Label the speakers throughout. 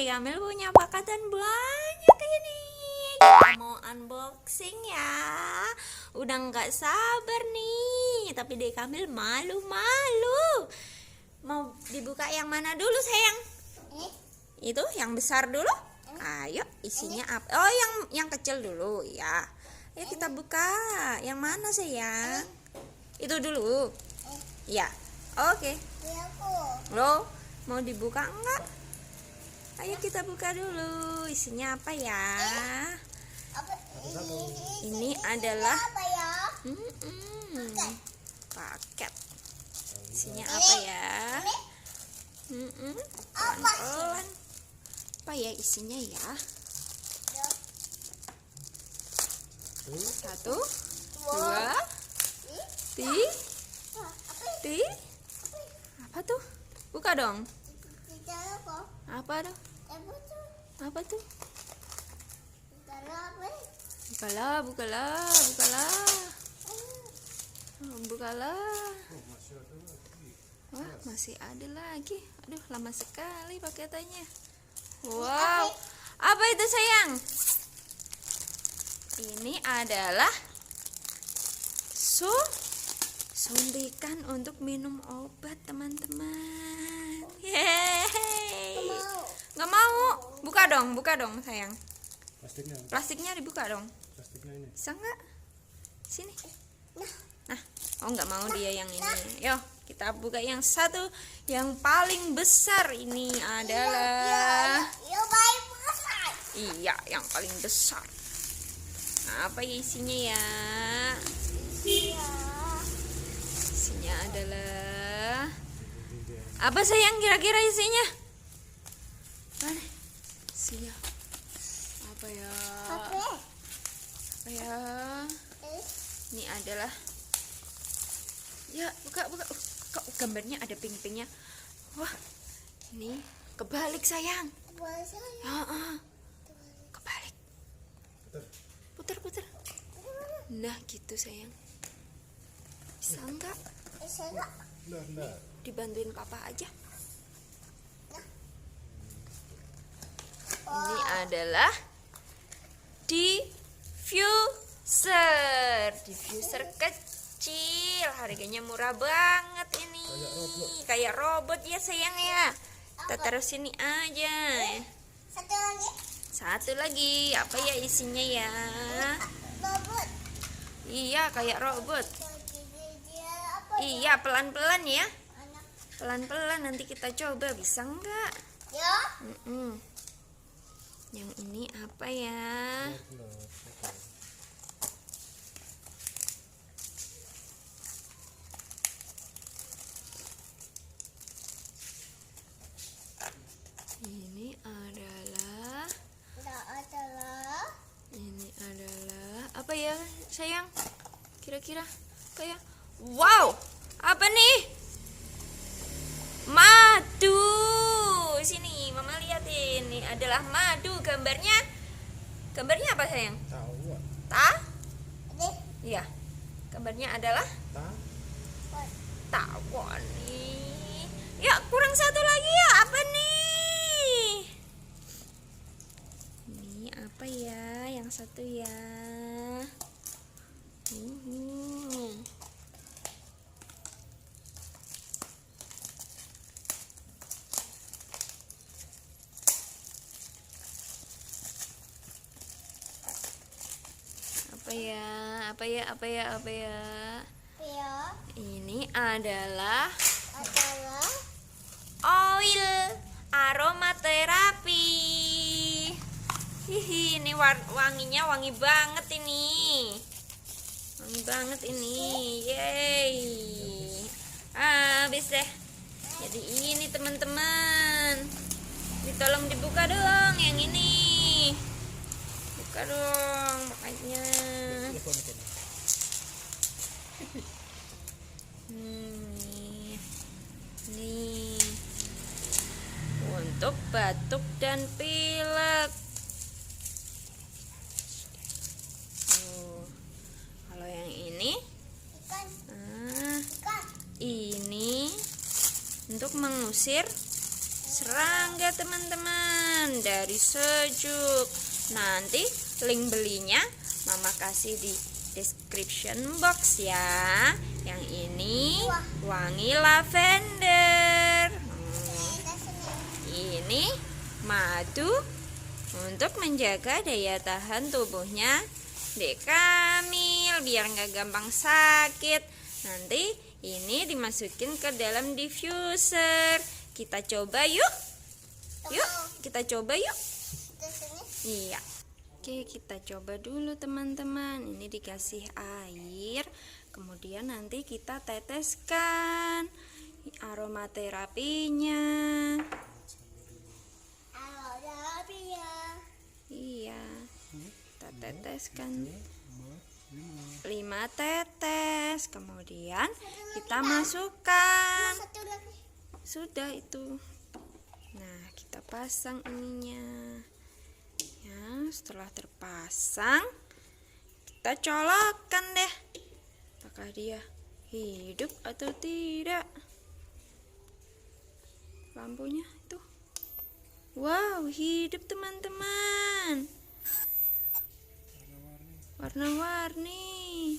Speaker 1: Kamil punya pakatan banyak ini. Kita mau unboxing ya. Udah nggak sabar nih. Tapi Dek Kamil malu-malu. Mau dibuka yang mana dulu sayang? Itu yang besar dulu. Ayo, isinya apa? Oh, yang kecil dulu ya. Ayo kita buka. Yang mana sayang? Itu dulu. Ya. Oke. Lo mau dibuka enggak? Ayo kita buka dulu. Isinya apa ya? Ini adalah paket. Isinya apa ya? Pelan-pelan. Apa ya isinya ya? 1, 2, 3. Apa tuh? Buka dong. Apa tuh? Apa tuh? Bukalah. Wah, masih ada lagi. Aduh, lama sekali paketannya. Wow, apa itu sayang? Ini adalah suntikan untuk minum obat teman-teman. Yeay. Nggak mau. Buka dong sayang. Plastiknya dibuka dong. Bisa nggak? Sini. Nah, oh nggak mau dia yang ini. Yo, kita buka yang satu, yang paling besar. Ini adalah iya, yang paling besar. Nah, apa ya isinya ya? Isinya adalah apa sayang kira-kira isinya? Mana? Isinya apa ya? Apa ya? Ini adalah ya, buka. Kok gambarnya ada pink-pinknya? Wah, ini kebalik sayang. Kebalik. Putar. Nah, gitu sayang. Bisa enggak? Dibantuin papa aja. Ini adalah diffuser kecil. Harganya murah banget ini. Kayak robot ya sayang ya. Kita taruh sini aja. Satu lagi. Apa ya isinya ya? Iya, kayak robot. Iya, pelan-pelan ya. Pelan-pelan, nanti kita coba bisa enggak? Yang ini apa ya? Ini adalah apa ya sayang? Kira-kira kayak wow, apa nih? Madu. Sini mama liatin, ini adalah madu. Gambarnya apa sayang? Iya, gambarnya adalah tawon nih. Ya, kurang satu lagi ya. Apa nih? Ini apa ya? Yang satu ya. Apa ya? Ini adalah oil aromaterapi. Hihi, ini wanginya wangi banget ini. Yeay. Habis deh. Jadi ini teman-teman. Tolong dibuka dong yang ini. Buka dong makanya. Nih. Untuk batuk dan pilek. Kalau yang ini ini untuk mengusir serangga teman-teman dari Sejuk. Nanti link belinya Mama kasih di description box ya. Yang ini wangi lavender. Ini madu untuk menjaga daya tahan tubuhnya Dek Kamil biar nggak gampang sakit. Nanti ini dimasukin ke dalam diffuser. Kita coba yuk. Yuk, kita coba yuk. Iya. Oke, kita coba dulu teman-teman. Ini dikasih air, kemudian nanti kita teteskan aromaterapinya. Iya, kita teteskan 5 tetes, kemudian kita masukkan. Sudah itu. Nah, kita pasang ininya. Ya, setelah terpasang, kita colokkan deh. Apakah dia hidup atau tidak? Lampunya itu. Wow, hidup teman-teman. Warna-warni.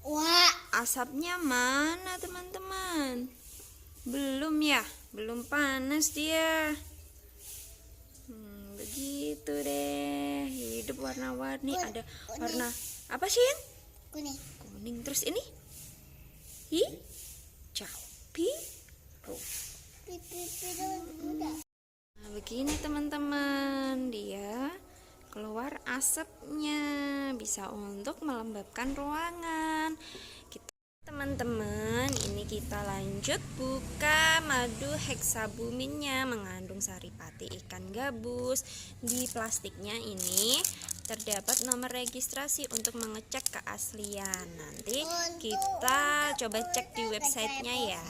Speaker 1: Wah, asapnya mana teman-teman? Belum ya, belum panas dia. Begitu deh, hidup warna-warni. Ada warna apa sih? Kuning. Kuning. Terus ini hijau, biru. Nah, begini teman-teman, dia keluar asapnya, bisa untuk melembabkan ruangan. Teman-teman, ini kita lanjut buka madu heksabuminnya, mengandung saripati ikan gabus. Di plastiknya ini terdapat nomor registrasi untuk mengecek keaslian. Nanti kita coba cek di websitenya ya.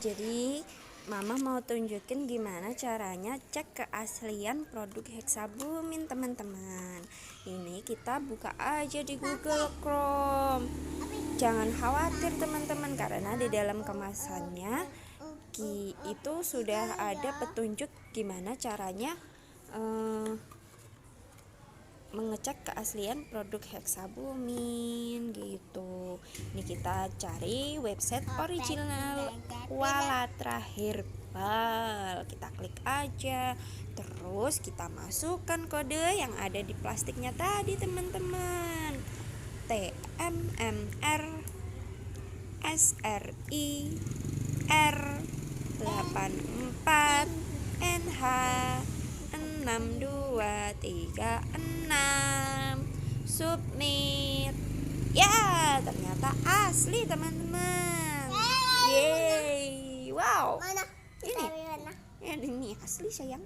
Speaker 1: Jadi Mama mau tunjukin gimana caranya cek keaslian produk heksabumin teman-teman. Ini kita buka aja di Google Chrome. Jangan khawatir teman-teman, karena di dalam kemasannya itu sudah ada petunjuk gimana caranya mengecek keaslian produk heksabumin gitu. Ini kita cari website original Walatra Herbal. Kita klik aja, terus kita masukkan kode yang ada di plastiknya tadi teman-teman. TMMR SRI R84 NH 6236 submit. Ya, ternyata asli teman-teman. Yeay. Wow.
Speaker 2: Mana?
Speaker 1: Ini asli sayang.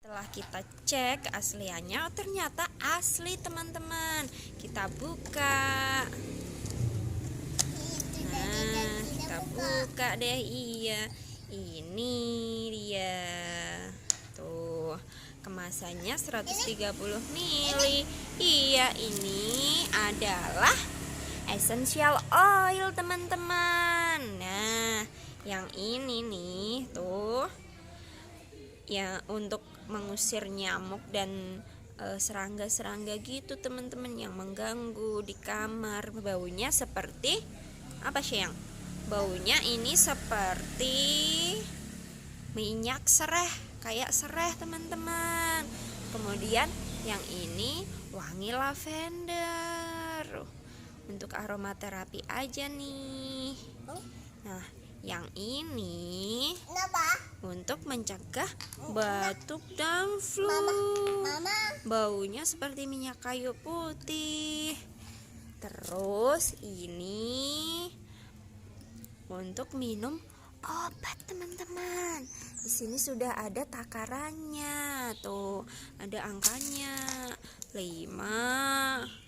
Speaker 1: Setelah kita cek keasliannya, ternyata asli teman-teman. Kita buka. Nah, kita buka deh. Iya, ini dia. Tuh, kemasannya 130 ml. Iya, ini adalah essential oil teman-teman. Nah, yang ini nih tuh ya untuk mengusir nyamuk dan serangga-serangga gitu teman-teman yang mengganggu di kamar. Baunya seperti apa sih yang? Baunya ini seperti minyak sereh, kayak sereh teman-teman. Kemudian yang ini wangi lavender. Untuk aromaterapi aja nih. Nah, yang ini untuk mencegah batuk dan flu. Baunya seperti minyak kayu putih. Terus ini untuk minum obat teman-teman. Di sini sudah ada takarannya. Tuh, ada angkanya. 5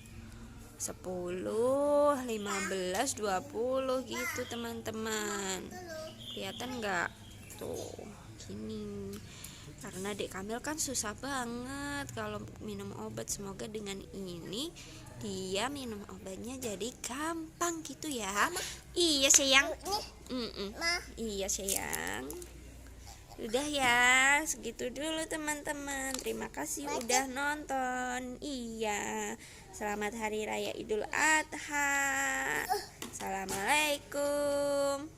Speaker 1: 10, 15, 20 gitu teman-teman. Kelihatan nggak? Tuh, gini. Karena Dek Kamil kan susah banget kalau minum obat. Semoga dengan ini dia minum obatnya jadi gampang gitu ya. Iya sayang. Iya sayang. Udah ya, segitu dulu teman-teman. Terima kasih udah nonton. Iya, selamat Hari Raya Idul Adha. Assalamualaikum.